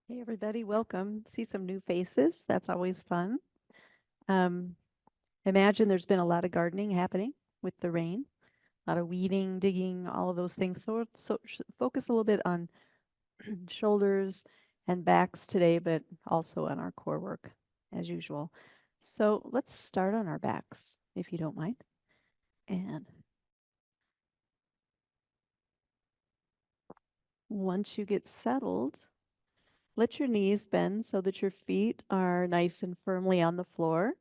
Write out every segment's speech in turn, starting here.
Hey everybody, welcome. See some new faces. That's always fun. Um, Imagine there's been a lot of gardening happening with the rain, a lot of weeding, digging, all of those things. So focus a little bit on shoulders and backs today, but also on our core work as usual. So let's start on our backs, if you don't mind. And once you get settled, let your knees bend so that your feet are nice and firmly on the floor.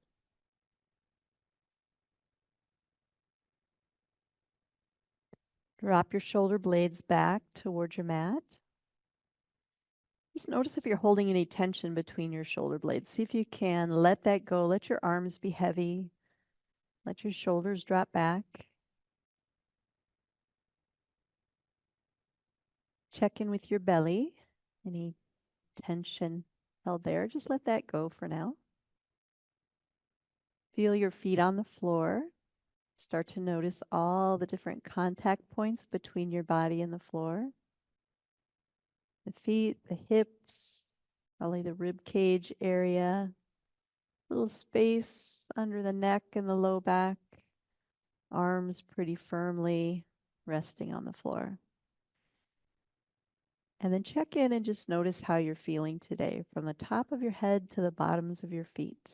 Drop your shoulder blades back towards your mat. Just notice if you're holding any tension between your shoulder blades. See if you can let that go. Let your arms be heavy. Let your shoulders drop back. Check in with your belly. Any tension held there, just let that go for now. Feel your feet on the floor. Start to notice all the different contact points between your body and the floor. The feet, the hips, probably the rib cage area, little space under the neck and the low back, arms pretty firmly resting on the floor. And then check in and just notice how you're feeling today from the top of your head to the bottoms of your feet.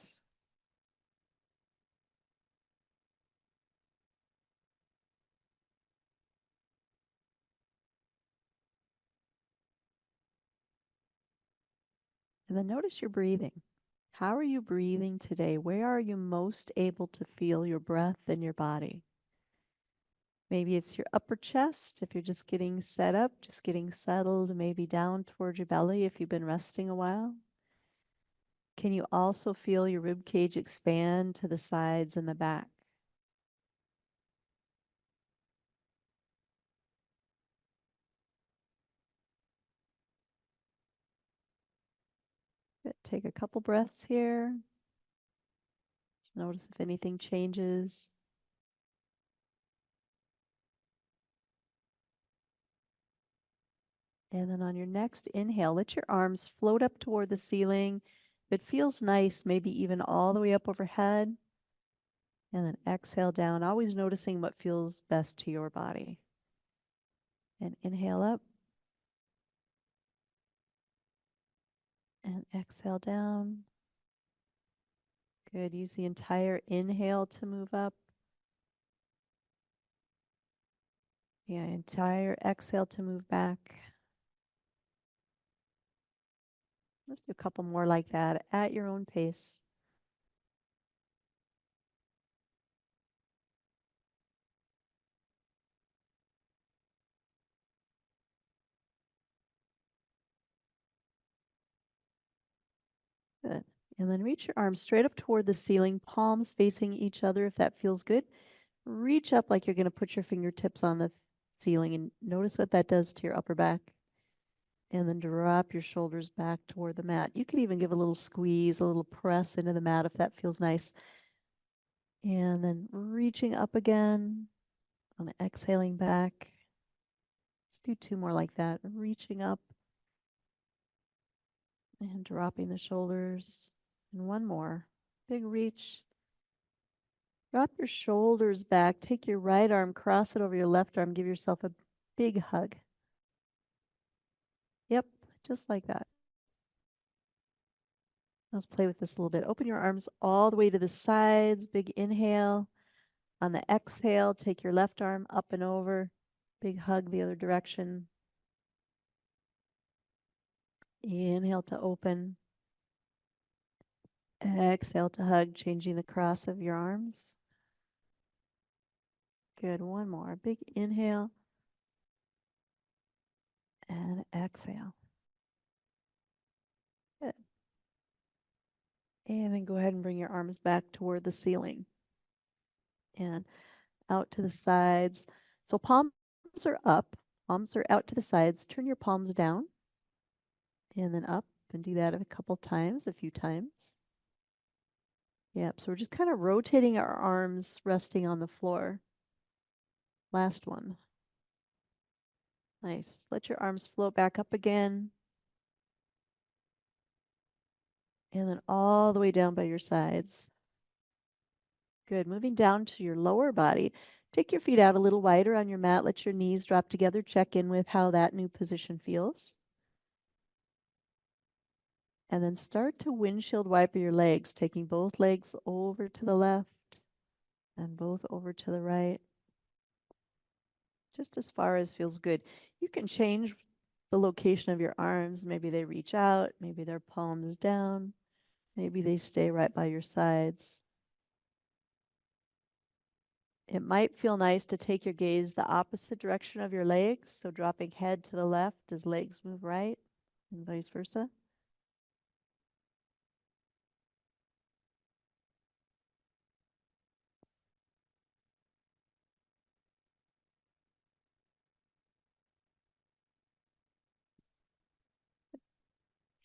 And then notice your breathing. How are you breathing today? Where are you most able to feel your breath in your body? Maybe it's your upper chest if you're just getting set up, just getting settled, maybe down towards your belly if you've been resting a while. Can you also feel your rib cage expand to the sides and the back? Good. Take a couple breaths here. Notice if anything changes. And then on your next inhale, let your arms float up toward the ceiling. If it feels nice, maybe even all the way up overhead. And then exhale down, always noticing what feels best to your body. And inhale up and exhale down. Good. Use the entire inhale to move up. Yeah, entire exhale to move back. Let's do a couple more like that at your own pace. Good. And then reach your arms straight up toward the ceiling, palms facing each other if that feels good. Reach up like you're going to put your fingertips on the ceiling and notice what that does to your upper back. And then drop your shoulders back toward the mat. You can even give a little squeeze, a little press into the mat if that feels nice. And then reaching up again, on exhaling back. Let's do two more like that. Reaching up and dropping the shoulders. And one more. Big reach. Drop your shoulders back. Take your right arm, cross it over your left arm. Give yourself a big hug. Yep, just like that. Let's play with this a little bit. Open your arms all the way to the sides. Big inhale. On the exhale, take your left arm up and over. Big hug the other direction. Inhale to open. Exhale to hug, changing the cross of your arms. Good. One more. Big inhale and exhale. Good. And then go ahead and bring your arms back toward the ceiling and out to the sides. So palms are up, palms are out to the sides. Turn your palms down and then up and do that a couple times, a few times. Yep. So we're just kind of rotating our arms resting on the floor. Last one. Nice. Let your arms float back up again. And then all the way down by your sides. Good. Moving down to your lower body. Take your feet out a little wider on your mat. Let your knees drop together. Check in with how that new position feels. And then start to windshield wiper your legs, taking both legs over to the left and both over to the right, just as far as feels good. You can change the location of your arms. Maybe they reach out, maybe they're palms down, maybe they stay right by your sides. It might feel nice to take your gaze the opposite direction of your legs, so dropping head to the left as legs move right, and vice versa.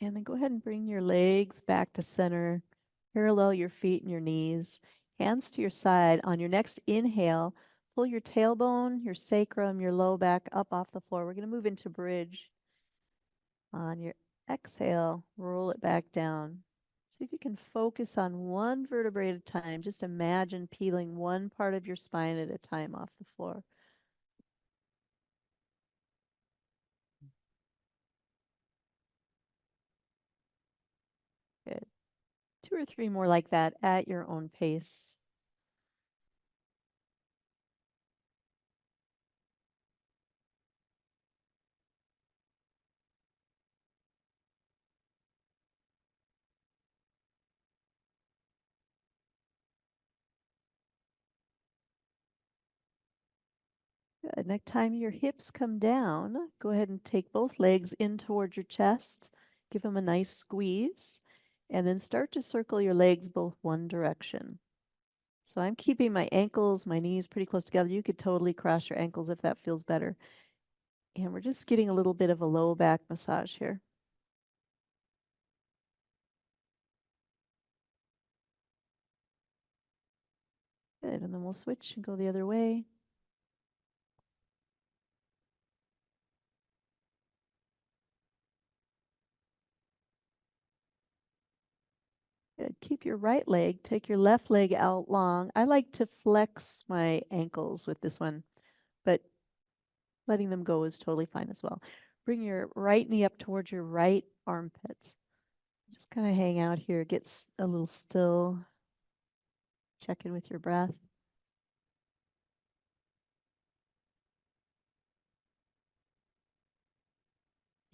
And then go ahead and bring your legs back to center. Parallel your feet and your knees. Hands to your side. On your next inhale, pull your tailbone, your sacrum, your low back up off the floor. We're going to move into bridge. On your exhale, roll it back down. See if you can focus on one vertebrae at a time. Just imagine peeling one part of your spine at a time off the floor. Good. 2 or 3 more like that at your own pace. Good. Next time your hips come down, go ahead and take both legs in towards your chest. Give them a nice squeeze. And then start to circle your legs both one direction. So I'm keeping my ankles, my knees pretty close together. You could totally cross your ankles if that feels better. And we're just getting a little bit of a low back massage here. Good. And then we'll switch and go the other way. Good. Keep your right leg, take your left leg out long. I like to flex my ankles with this one, but letting them go is totally fine as well. Bring your right knee up towards your right armpit. Just kind of hang out here, get a little still, check in with your breath.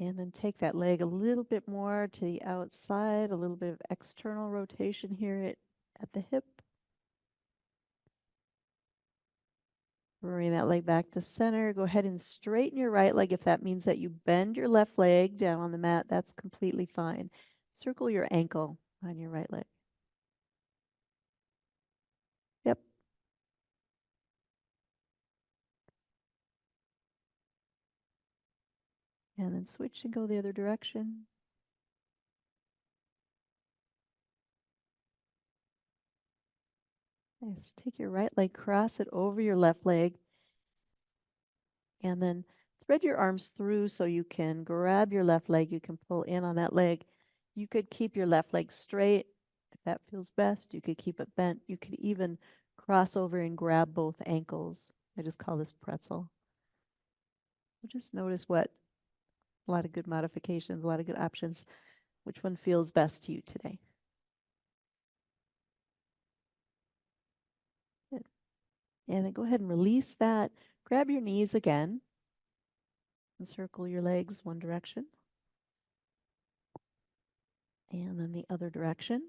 And then take that leg a little bit more to the outside, a little bit of external rotation here at the hip. Bring that leg back to center. Go ahead and straighten your right leg. If that means that you bend your left leg down on the mat, that's completely fine. Circle your ankle on your right leg. Yep. And then switch and go the other direction. Nice. Take your right leg, cross it over your left leg, and then thread your arms through so you can grab your left leg. You can pull in on that leg. You could keep your left leg straight if that feels best. You could keep it bent. You could even cross over and grab both ankles. I just call this pretzel. So just notice what a lot of good modifications, a lot of good options. Which one feels best to you today? Good. And then go ahead and release that. Grab your knees again and circle your legs one direction. And then the other direction.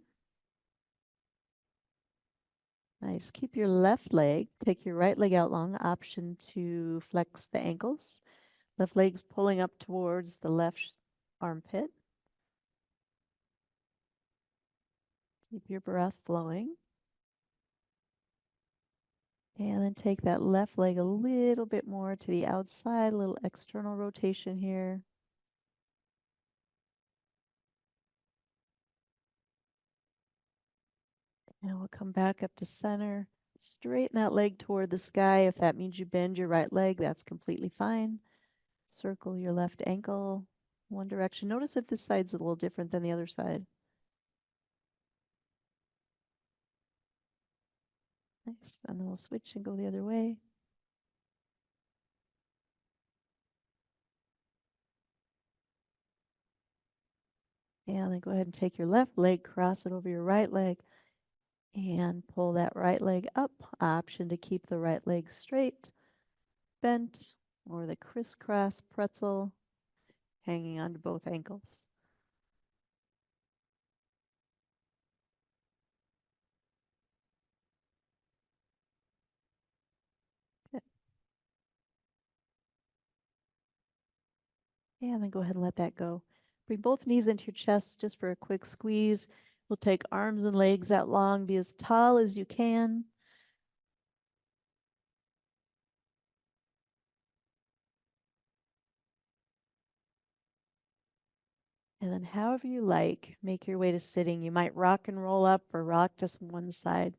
Nice. Keep your left leg. Take your right leg out long. Option to flex the ankles. Left leg's pulling up towards the left armpit. Keep your breath flowing. And then take that left leg a little bit more to the outside, a little external rotation here. And we'll come back up to center. Straighten that leg toward the sky. If that means you bend your right leg, that's completely fine. Circle your left ankle one direction. Notice if this side's a little different than the other side. Nice. And then we'll switch and go the other way. And then go ahead and take your left leg, cross it over your right leg, and pull that right leg up. Option to keep the right leg straight, bent, or the crisscross pretzel hanging onto both ankles. Good. And then go ahead and let that go. Bring both knees into your chest just for a quick squeeze. We'll take arms and legs out long. Be as tall as you can. And then however you like, make your way to sitting. You might rock and roll up or rock to one side.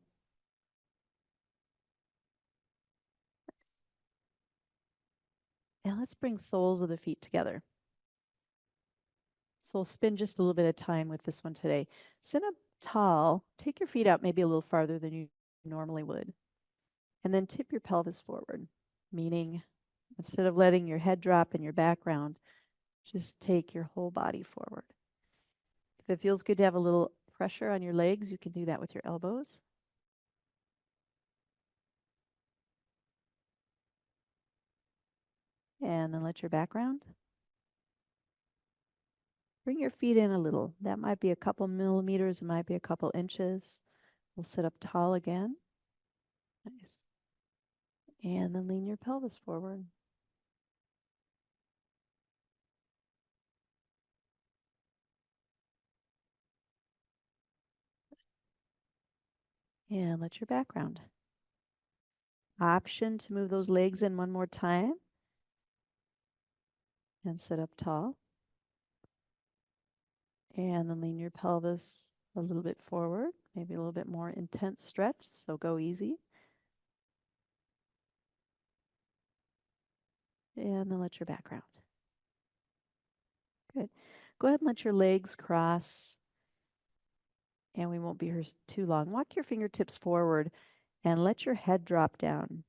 And let's bring soles of the feet together. So we'll spend just a little bit of time with this one today. Sit up tall. Take your feet out maybe a little farther than you normally would. And then tip your pelvis forward, meaning instead of letting your head drop in your background, just take your whole body forward. If it feels good to have a little pressure on your legs, you can do that with your elbows. And then let your back round. Bring your feet in a little. That might be a couple millimeters, it might be a couple inches. We'll sit up tall again. Nice. And then lean your pelvis forward. And let your back round. Option to move those legs in one more time. And sit up tall. And then lean your pelvis a little bit forward, maybe a little bit more intense stretch, so go easy. And then let your back round. Good. Go ahead and let your legs cross, and we won't be here too long. Walk your fingertips forward and let your head drop down.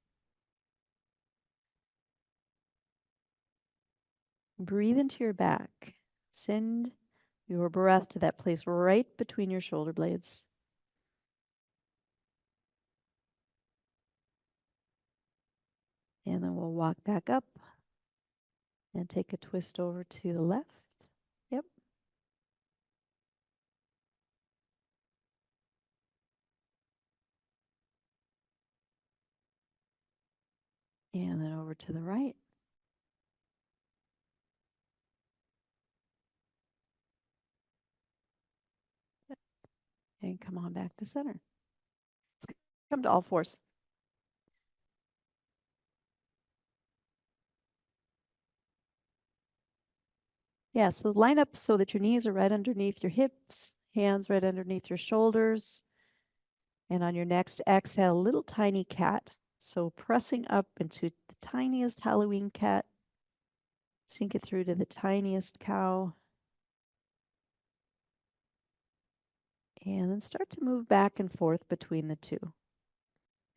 Breathe into your back. Send your breath to that place right between your shoulder blades. And then we'll walk back up and take a twist over to the left. Yep. And then over to the right. And come on back to center. Let's come to all fours. Yeah, so line up so that your knees are right underneath your hips, hands right underneath your shoulders. And on your next exhale, little tiny cat. So pressing up into the tiniest Halloween cat. Sink it through to the tiniest cow. And then start to move back and forth between the two.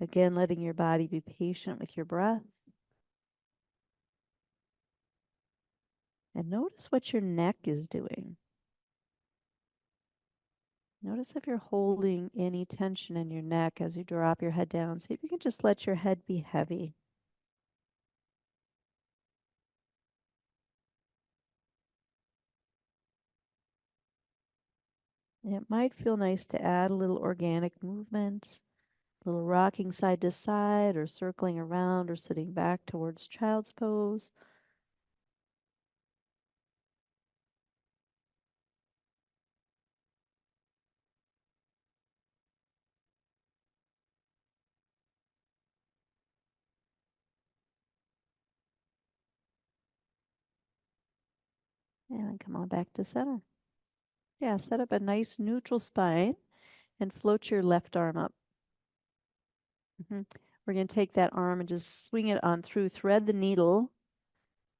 Again, letting your body be patient with your breath. And notice what your neck is doing. Notice if you're holding any tension in your neck as you drop your head down. See if you can just let your head be heavy. It might feel nice to add a little organic movement, a little rocking side to side, or circling around, or sitting back towards child's pose. And then come on back to center. Yeah, set up a nice neutral spine and float your left arm up. We're going to take that arm and just swing it on through, thread the needle,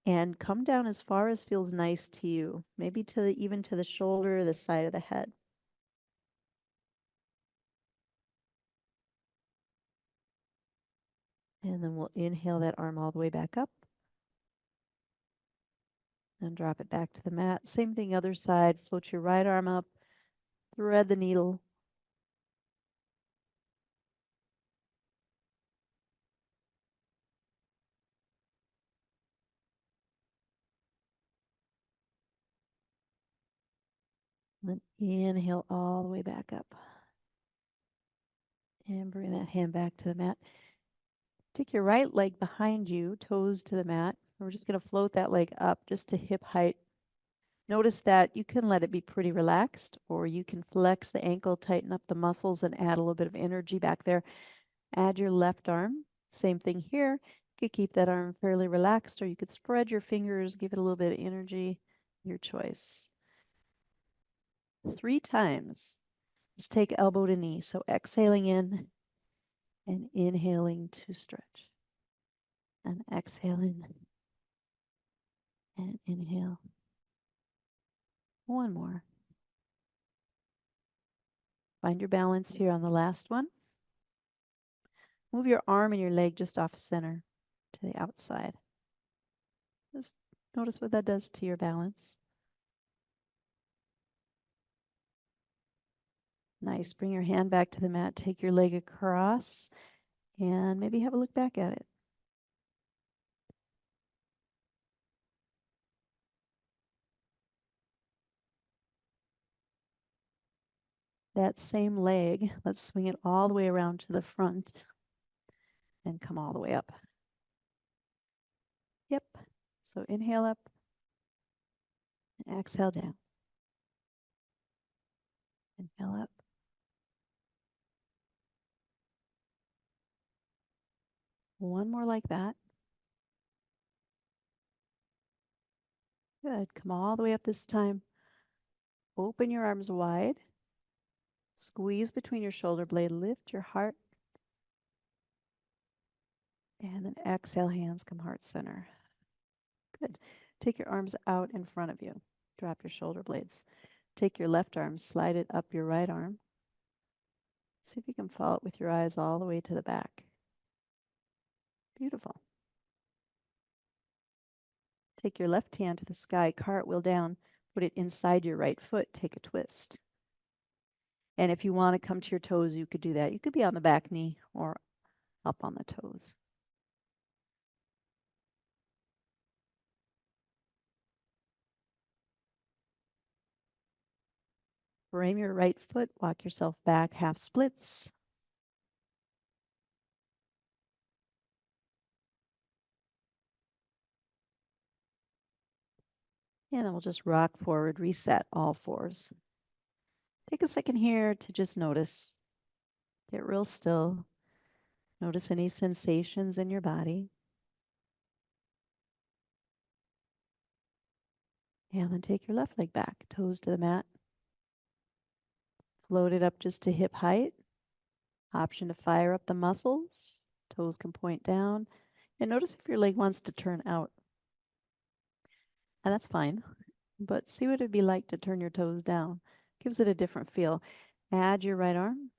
and come down as far as feels nice to you. Maybe to even to the shoulder or the side of the head. And then we'll inhale that arm all the way back up and drop it back to the mat. Same thing, other side. Float your right arm up, thread the needle. And then inhale all the way back up. And bring that hand back to the mat. Take your right leg behind you, toes to the mat. We're just going to float that leg up just to hip height. Notice that you can let it be pretty relaxed, or you can flex the ankle, tighten up the muscles, and add a little bit of energy back there. Add your left arm. Same thing here. You could keep that arm fairly relaxed, or you could spread your fingers, give it a little bit of energy. Your choice. 3 times. Let's take elbow to knee. So exhaling in and inhaling to stretch. And exhaling and inhale. One more. Find your balance here on the last one. Move your arm and your leg just off center to the outside. Just notice what that does to your balance. Nice. Bring your hand back to the mat. Take your leg across and maybe have a look back at it. That same leg, let's swing it all the way around to the front and come all the way up. Yep. So inhale up and exhale down. Inhale up. One more like that. Good. Come all the way up this time. Open your arms wide. Squeeze between your shoulder blade. Lift your heart. And then exhale, hands come heart center. Good. Take your arms out in front of you. Drop your shoulder blades. Take your left arm, slide it up your right arm. See if you can follow it with your eyes all the way to the back. Beautiful. Take your left hand to the sky, cartwheel down, put it inside your right foot, take a twist. And if you want to come to your toes, you could do that. You could be on the back knee or up on the toes. Frame your right foot, walk yourself back, half splits. And then we'll just rock forward, reset all fours. Take a second here to just notice. Get real still. Notice any sensations in your body. And then take your left leg back, toes to the mat. Float it up just to hip height. Option to fire up the muscles. Toes can point down. And notice if your leg wants to turn out. And that's fine. But see what it'd be like to turn your toes down. Gives it a different feel. Add your right arm.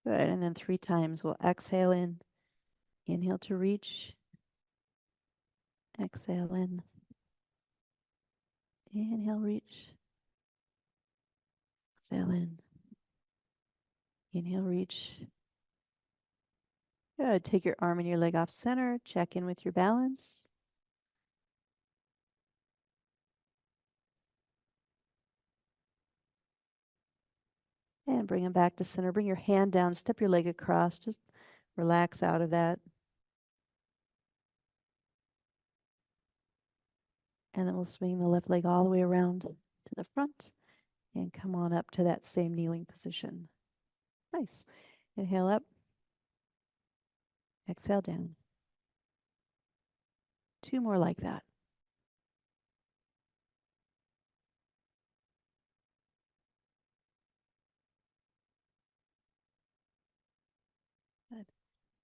Good. And then 3 times we'll exhale in. Inhale to reach. Exhale in. Inhale, reach. Exhale in. Inhale, reach. Good. Take your arm and your leg off center. Check in with your balance. And bring them back to center. Bring your hand down. Step your leg across. Just relax out of that. And then we'll swing the left leg all the way around to the front and come on up to that same kneeling position. Nice. Inhale up. Exhale down. 2 more like that. Good.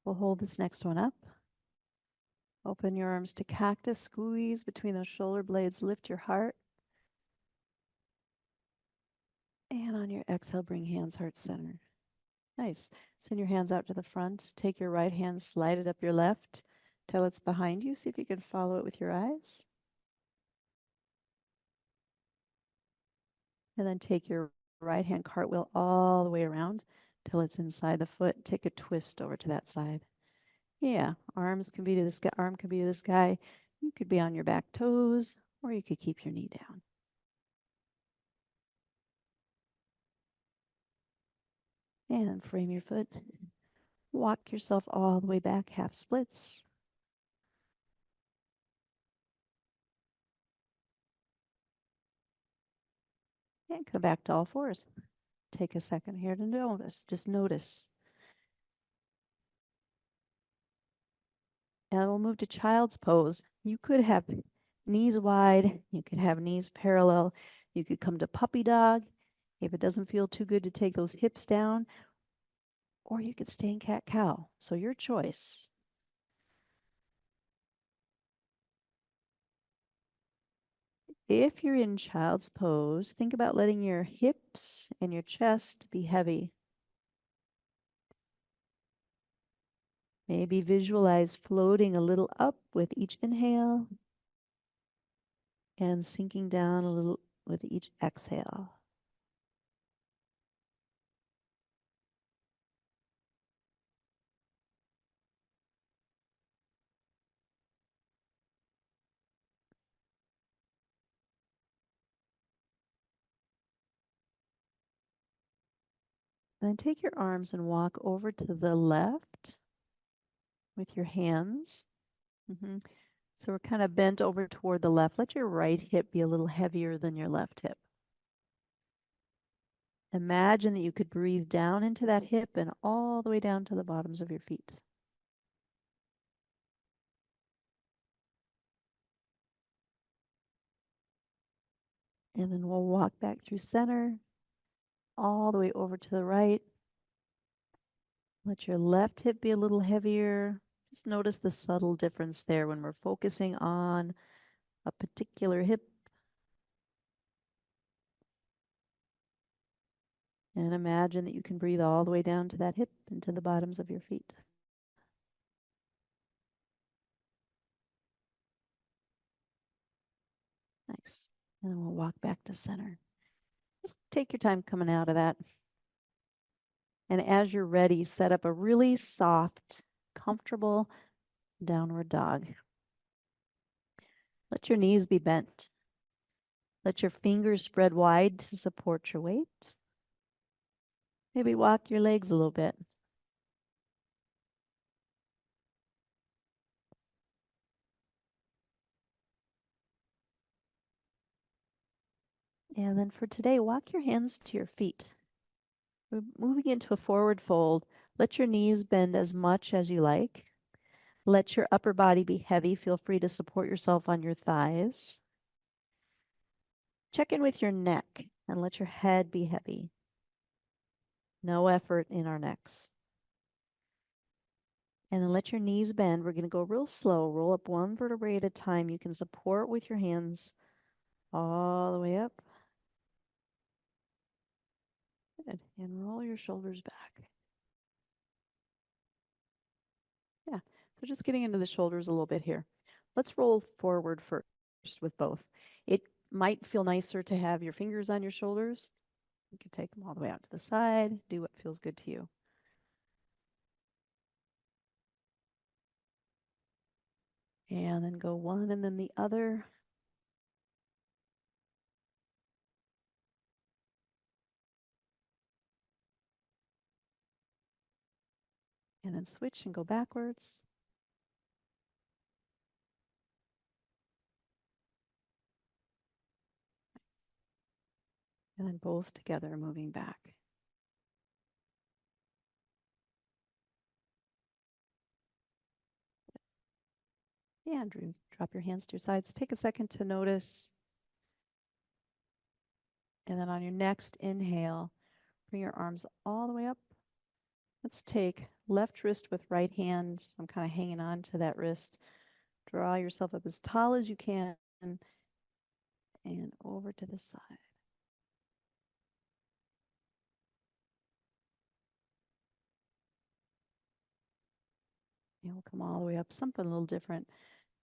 We'll hold this next one up. Open your arms to cactus. Squeeze between those shoulder blades. Lift your heart. And on your exhale, bring hands heart center. Nice. Send your hands out to the front. Take your right hand, slide it up your left till it's behind you. See if you can follow it with your eyes. And then take your right hand cartwheel all the way around till it's inside the foot. Take a twist over to that side. Yeah, arms can be to the sky, arm can be to the sky. You could be on your back toes, or you could keep your knee down. And frame your foot. Walk yourself all the way back, half splits. And come back to all fours. Take a second here to notice. Just notice. And we'll move to child's pose. You could have knees wide. You could have knees parallel. You could come to puppy dog if it doesn't feel too good to take those hips down. Or you could stay in cat cow. So your choice. If you're in child's pose, think about letting your hips and your chest be heavy. Maybe visualize floating a little up with each inhale and sinking down a little with each exhale. Then take your arms and walk over to the left with your hands. So we're kind of bent over toward the left. Let your right hip be a little heavier than your left hip. Imagine that you could breathe down into that hip and all the way down to the bottoms of your feet. And then we'll walk back through center, all the way over to the right. Let your left hip be a little heavier. Just notice the subtle difference there when we're focusing on a particular hip. And imagine that you can breathe all the way down to that hip and to the bottoms of your feet. Nice. And then we'll walk back to center. Just take your time coming out of that. And as you're ready, set up a really soft, comfortable downward dog. Let your knees be bent. Let your fingers spread wide to support your weight. Maybe walk your legs a little bit. And then for today, walk your hands to your feet. We're moving into a forward fold. Let your knees bend as much as you like. Let your upper body be heavy. Feel free to support yourself on your thighs. Check in with your neck and let your head be heavy. No effort in our necks. And then let your knees bend. We're going to go real slow. Roll up one vertebrae at a time. You can support with your hands all the way up. Good. And roll your shoulders back. Yeah. So just getting into the shoulders a little bit here. Let's roll forward first with both. It might feel nicer to have your fingers on your shoulders. You can take them all the way out to the side. Do what feels good to you. And then go one and then the other. And then switch and go backwards. And then both together moving back. And drop your hands to your sides. Take a second to notice. And then on your next inhale, bring your arms all the way up. Let's take left wrist with right hand. So I'm kind of hanging on to that wrist. Draw yourself up as tall as you can and over to the side. And we'll come all the way up, something a little different.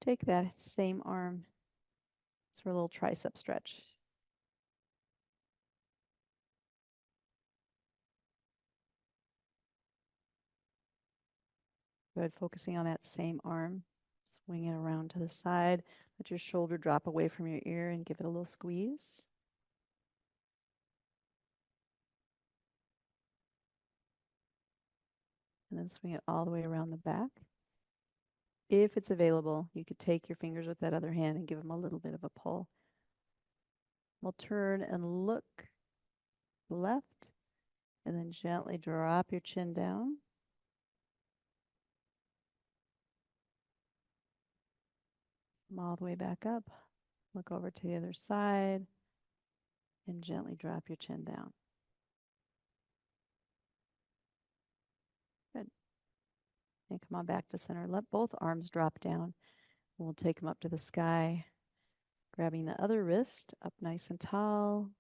Take that same arm. It's for a little tricep stretch. Good, focusing on that same arm. Swing it around to the side. Let your shoulder drop away from your ear and give it a little squeeze. And then swing it all the way around the back. If it's available, you could take your fingers with that other hand and give them a little bit of a pull. We'll turn and look left, and then gently drop your chin down. Come all the way back up. Look over to the other side, and gently drop your chin down. Good. And come on back to center. Let both arms drop down. We'll take them up to the sky, grabbing the other wrist up nice and tall.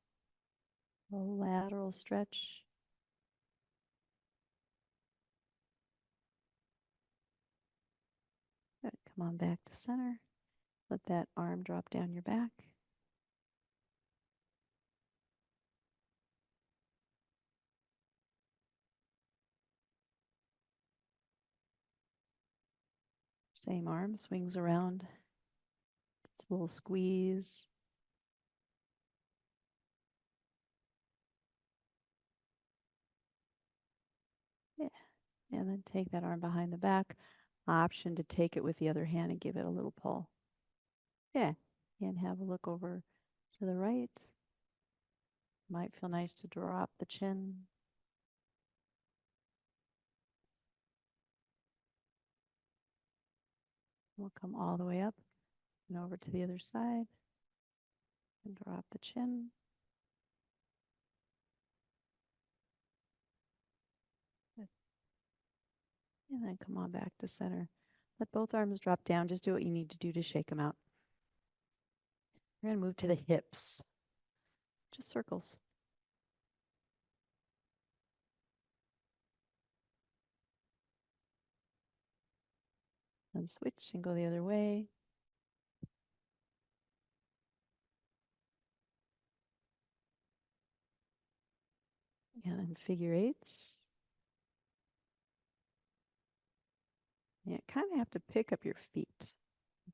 A lateral stretch. Good. Come on back to center. Let that arm drop down your back. Same arm swings around. It's a little squeeze. Yeah. And then take that arm behind the back. Option to take it with the other hand and give it a little pull. Yeah. And have a look over to the right. Might feel nice to drop the chin. We'll come all the way up and over to the other side and drop the chin. Good. And then come on back to center. Let both arms drop down. Just do what you need to do to shake them out. We're going to move to the hips. Just circles. Then switch and go the other way. And then figure eights. You kind of have to pick up your feet.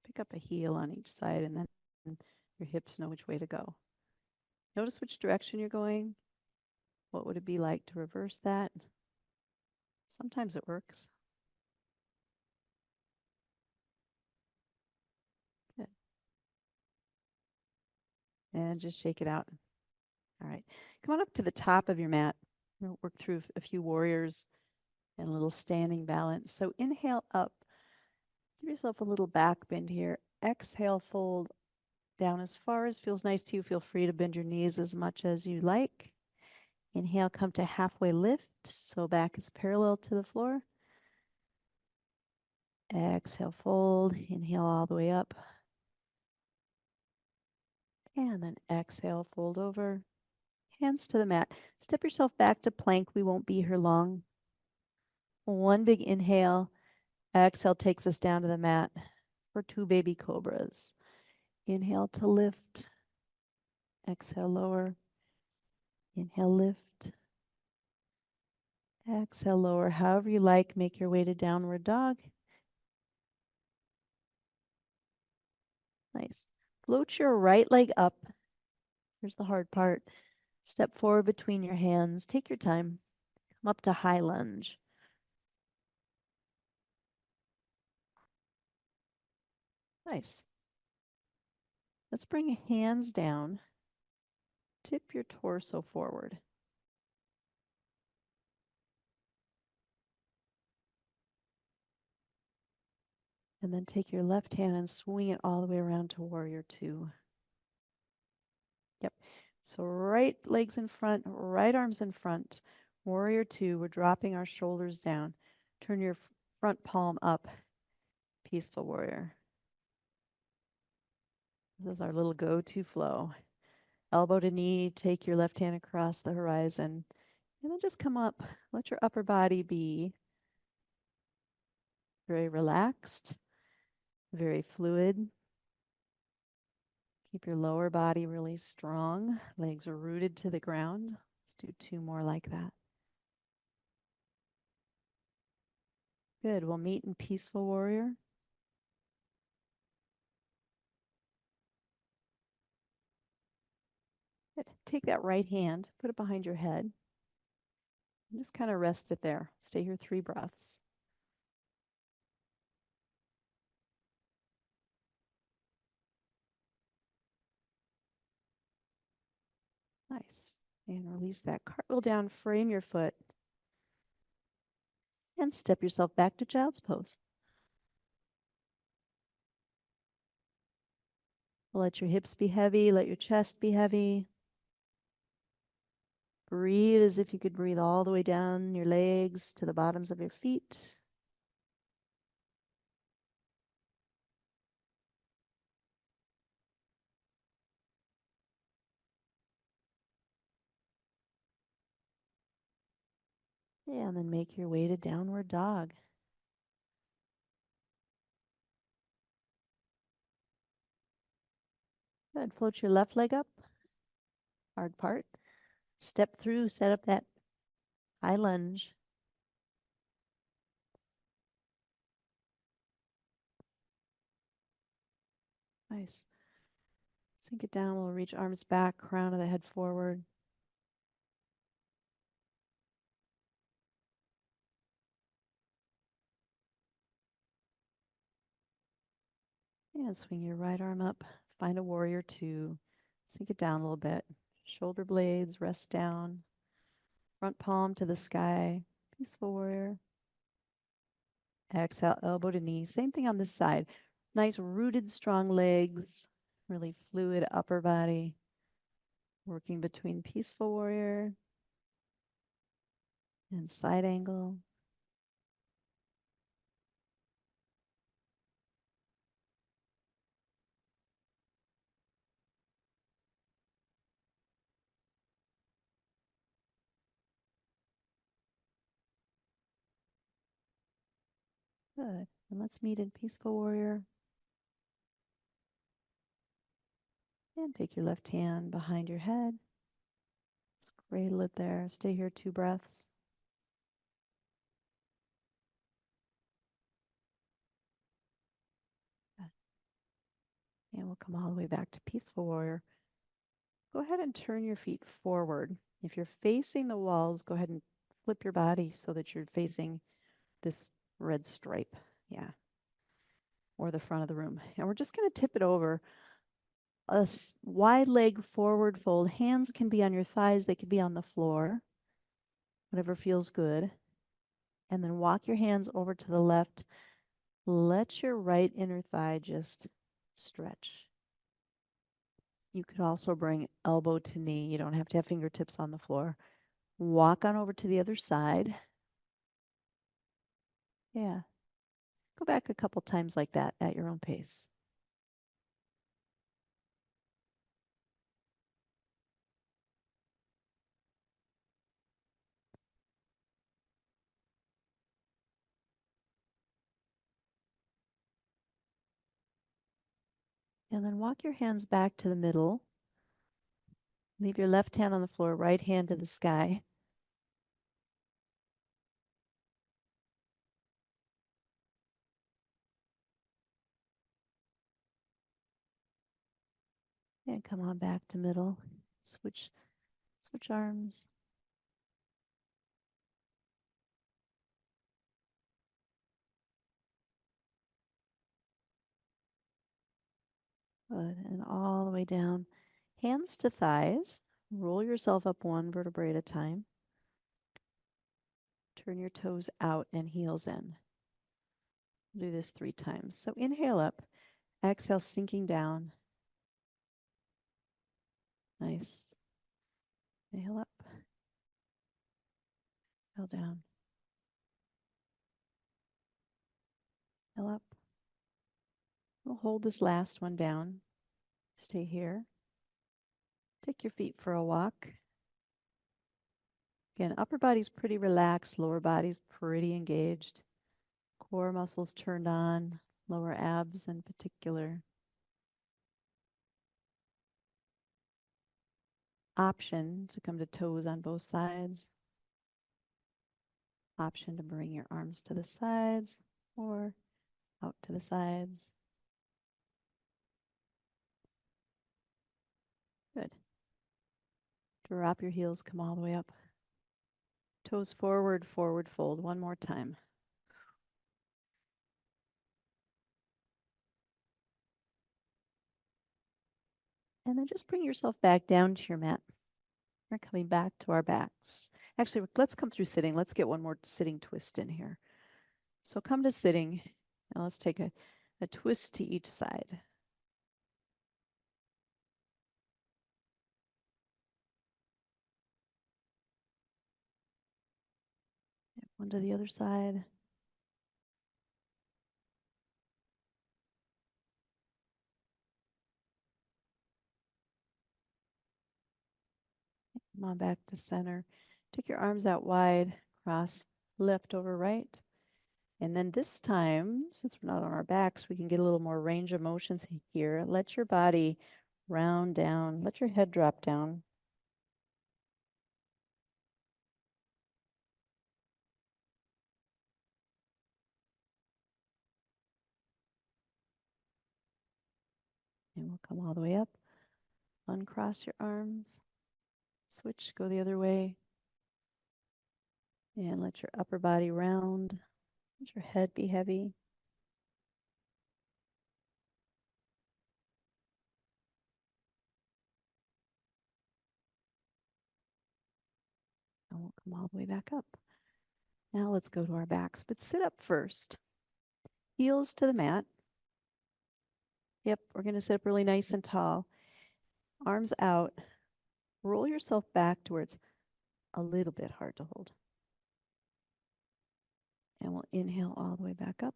Pick up a heel on each side, and then your hips know which way to go. Notice which direction you're going. What would it be like to reverse that? Sometimes it works. Good. And just shake it out. All right. Come on up to the top of your mat. We'll work through a few warriors and a little standing balance. So inhale up. Give yourself a little back bend here. Exhale, fold down as far as feels nice to you. Feel free to bend your knees as much as you like. Inhale, come to halfway lift. So back is parallel to the floor. Exhale, fold. Inhale all the way up. And then exhale, fold over. Hands to the mat. Step yourself back to plank. We won't be here long. One big inhale. Exhale takes us down to the mat for two baby cobras. Inhale to lift. Exhale, lower. Inhale, lift. Exhale, lower. However you like, make your way to downward dog. Nice. Float your right leg up. Here's the hard part. Step forward between your hands. Take your time. Come up to high lunge. Nice. Let's bring hands down. Tip your torso forward. And then take your left hand and swing it all the way around to warrior two. Yep. So right legs in front, right arms in front. Warrior two, we're dropping our shoulders down. Turn your front palm up. Peaceful warrior. This is our little go-to flow. Elbow to knee, take your left hand across the horizon. And then just come up. Let your upper body be Very relaxed, very fluid. Keep your lower body really strong. Legs are rooted to the ground. Let's do 2 more like that. Good. We'll meet in Peaceful Warrior. Good. Take that right hand, put it behind your head, and just kind of rest it there. Stay here 3 breaths. Nice. And release that cartwheel down, frame your foot, and step yourself back to child's pose. Let your hips be heavy, let your chest be heavy. Breathe as if you could breathe all the way down your legs to the bottoms of your feet. Yeah, and then make your way to downward dog. Good. Float your left leg up, hard part. Step through, set up that high lunge. Nice. Sink it down. We'll reach arms back, crown of the head forward. And swing your right arm up. Find a warrior 2. Sink it down a little bit. Shoulder blades rest down. Front palm to the sky. Peaceful warrior. Exhale, elbow to knee. Same thing on this side. Nice rooted, strong legs. Really fluid upper body. Working between peaceful warrior and side angle. Good. And let's meet in peaceful warrior. And take your left hand behind your head. Just cradle it there. Stay here 2 breaths. Good. And we'll come all the way back to peaceful warrior. Go ahead and turn your feet forward. If you're facing the walls, go ahead and flip your body so that you're facing this red stripe. Yeah. Or the front of the room. And we're just going to tip it over. A wide leg forward fold. Hands can be on your thighs. They could be on the floor. Whatever feels good. And then walk your hands over to the left. Let your right inner thigh just stretch. You could also bring elbow to knee. You don't have to have fingertips on the floor. Walk on over to the other side. Yeah. Go back a couple times like that at your own pace. And then walk your hands back to the middle. Leave your left hand on the floor, right hand to the sky. And come on back to middle. Switch arms. Good. And all the way down. Hands to thighs. Roll yourself up 1 vertebrae at a time. Turn your toes out and heels in. Do this 3 times. So inhale up. Exhale, sinking down. Nice. Inhale up. Exhale down. Inhale up. We'll hold this last one down. Stay here. Take your feet for a walk. Again, upper body's pretty relaxed, lower body's pretty engaged. Core muscles turned on, lower abs in particular. Option to come to toes on both sides. Option to bring your arms to the sides or out to the sides. Good. Drop your heels, come all the way up. Toes forward, forward fold. One more time. And then just bring yourself back down to your mat. We're coming back to our backs. Actually, let's come through sitting. Let's get one more sitting twist in here. So come to sitting. Now let's take a twist to each side. One to the other side. Come on back to center. Take your arms out wide, cross left over right. And then this time, since we're not on our backs, we can get a little more range of motions here. Let your body round down. Let your head drop down. And we'll come all the way up. Uncross your arms. Switch, go the other way. And let your upper body round. Let your head be heavy. And we'll come all the way back up. Now let's go to our backs, but sit up first. Heels to the mat. Yep, we're going to sit up really nice and tall. Arms out. Roll yourself back to where it's a little bit hard to hold. And we'll inhale all the way back up.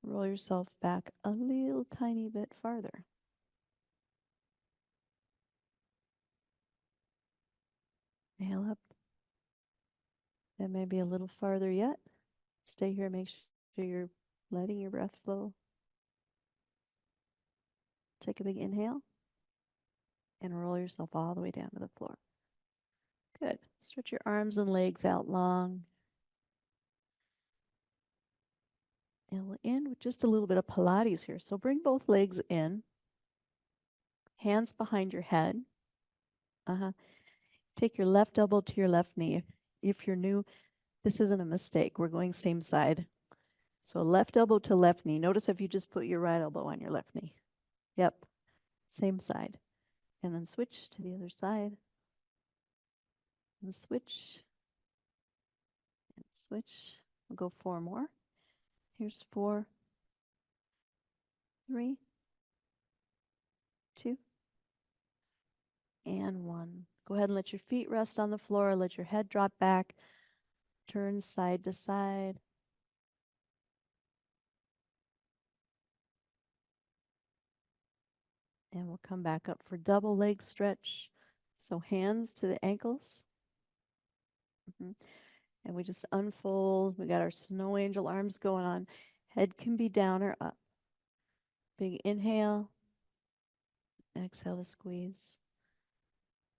Roll yourself back a little tiny bit farther. Inhale up. And maybe a little farther yet. Stay here, make sure you're letting your breath flow. Take a big inhale. And roll yourself all the way down to the floor. Good. Stretch your arms and legs out long. And we'll end with just a little bit of Pilates here. So bring both legs in. Hands behind your head. Take your left elbow to your left knee. If you're new, this isn't a mistake. We're going same side. So left elbow to left knee. Notice if you just put your right elbow on your left knee. Yep, same side. And then switch to the other side. And switch. And switch. We'll go 4 more. Here's 4, 3, 2, and 1. Go ahead and let your feet rest on the floor. Let your head drop back. Turn side to side. And we'll come back up for double leg stretch. So hands to the ankles. And we just unfold. We got our snow angel arms going on. Head can be down or up. Big inhale. Exhale to squeeze.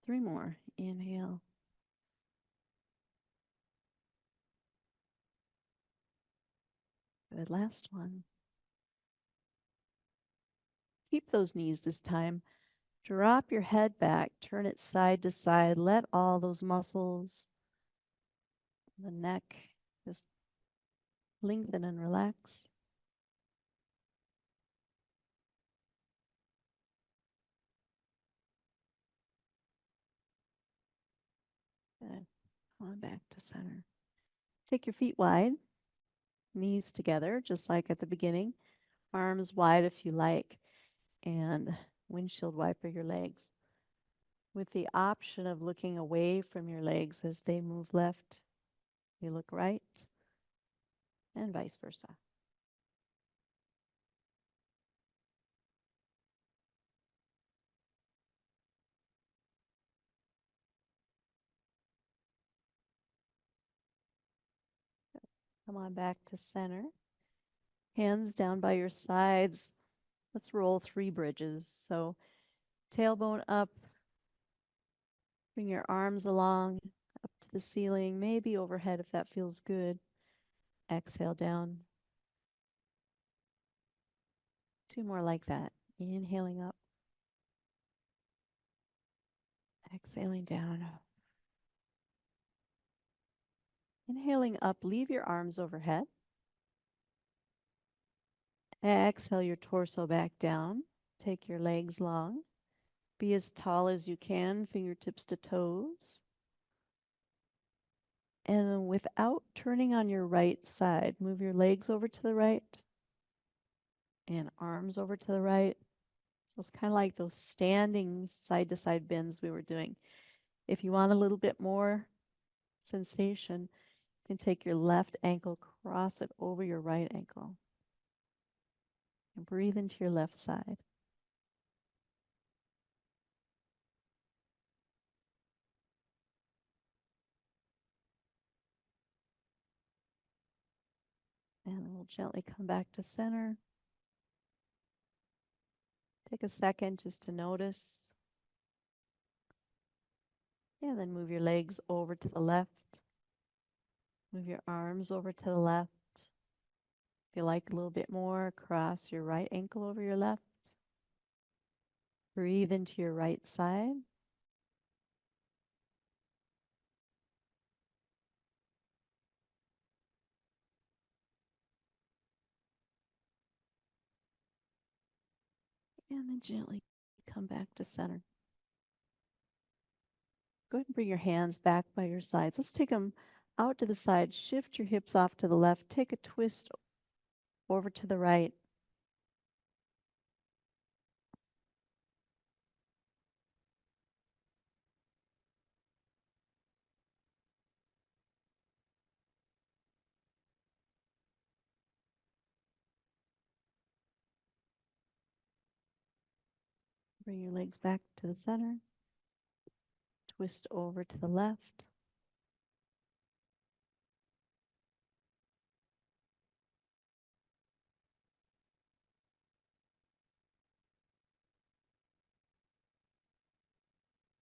3 more. Inhale. Good. Last one. Keep those knees this time. Drop your head back. Turn it side to side. Let all those muscles, the neck, just lengthen and relax. Good. On back to center. Take your feet wide. Knees together, just like at the beginning. Arms wide if you like. And windshield wiper your legs, with the option of looking away from your legs as they move left. You look right, and vice versa. Come on back to center. Hands down by your sides. Let's roll 3 bridges. So tailbone up, bring your arms along, up to the ceiling, maybe overhead if that feels good. Exhale down. 2 more like that. Inhaling up, exhaling down. Inhaling up, leave your arms overhead. Exhale your torso back down. Take your legs long. Be as tall as you can, fingertips to toes. And then without turning on your right side, move your legs over to the right and arms over to the right. So it's kind of like those standing side to side bends we were doing. If you want a little bit more sensation, you can take your left ankle, cross it over your right ankle, and breathe into your left side. And we'll gently come back to center. Take a second just to notice. And then move your legs over to the left. Move your arms over to the left. If you like a little bit more, cross your right ankle over your left. Breathe into your right side. And then gently come back to center. Go ahead and bring your hands back by your sides. Let's take them out to the side. Shift your hips off to the left. Take a twist over to the right. Bring your legs back to the center. Twist over to the left.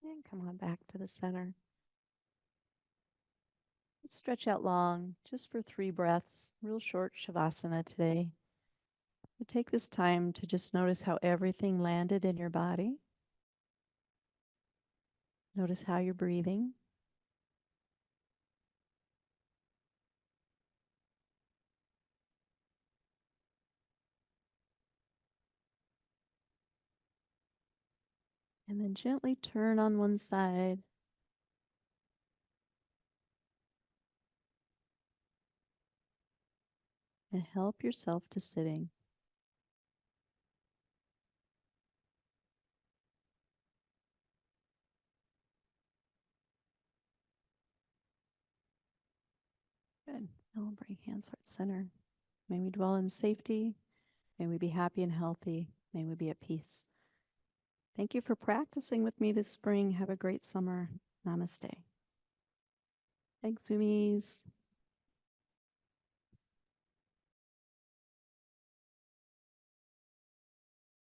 And come on back to the center. Let's stretch out long, just for 3 breaths. Real short Shavasana today. But take this time to just notice how everything landed in your body. Notice how you're breathing. And then gently turn on one side. And help yourself to sitting. Good. Now we'll bring hands heart center. May we dwell in safety. May we be happy and healthy. May we be at peace. Thank you for practicing with me this spring. Have a great summer. Namaste. Thanks, Zoomies.